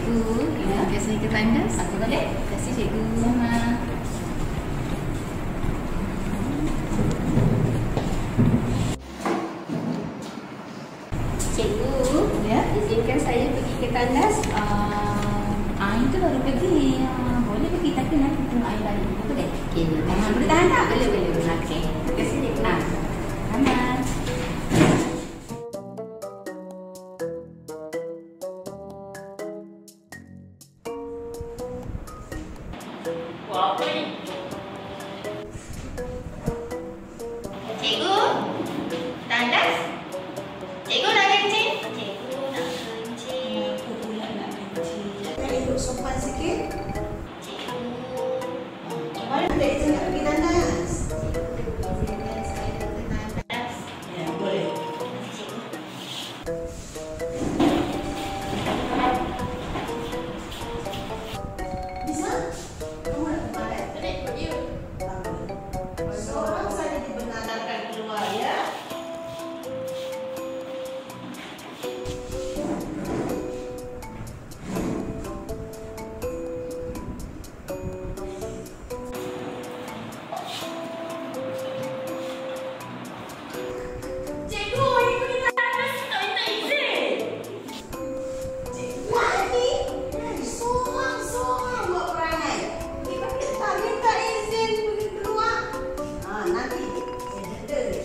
cikgu. Ya, biasanya kita tandas. Aku boleh? Terima kasih cikgu. Sama. Cikgu, Ya. izinkan saya pergi ke tandas. Itu baru pergi. Boleh pergi tapi nanti tengok air lagi. Boleh? Okey, boleh tahan tak? Boleh. Okey. Terima kasih cikgu. Selamat. Buat apa ni? Cikgu, tandas? Cikgu nak kencing? Cikgu nak kencing. Aku pula nak kencing. Kita duduk sopan sikit. Cikgu, Mana ada izin nak pergi tandas? izinkan saya ke tandas. Ya, boleh. Cikgu. Bisa? Kamu nak kembali? Boleh, you. Seorang saja dibenarkan keluar, ya? Cikgu, ini pergi tandas tak minta izin. Cikgu ni seorang-seorang buat perangai. Kita tak minta izin pergi keluar. Nanti saya denda dia.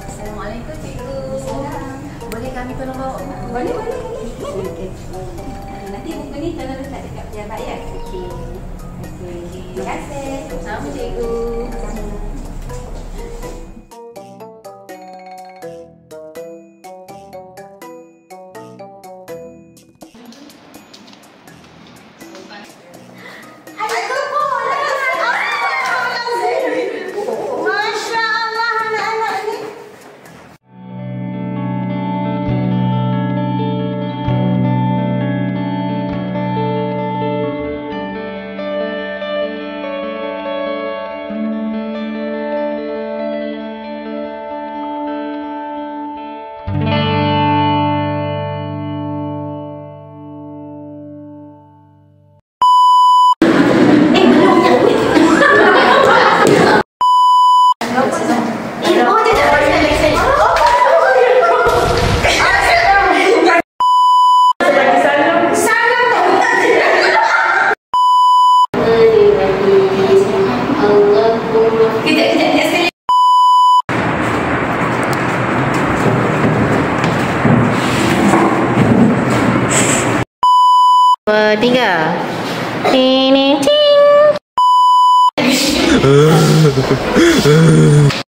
Assalamualaikum cikgu. Boleh kami tolong bawa? Boleh. Nanti buku ni tolong letak dekat pejabat ya. Okey. Terima kasih. Sama cikgu. Masya Allah anak-anak ni. Tiga. Ting ting ting.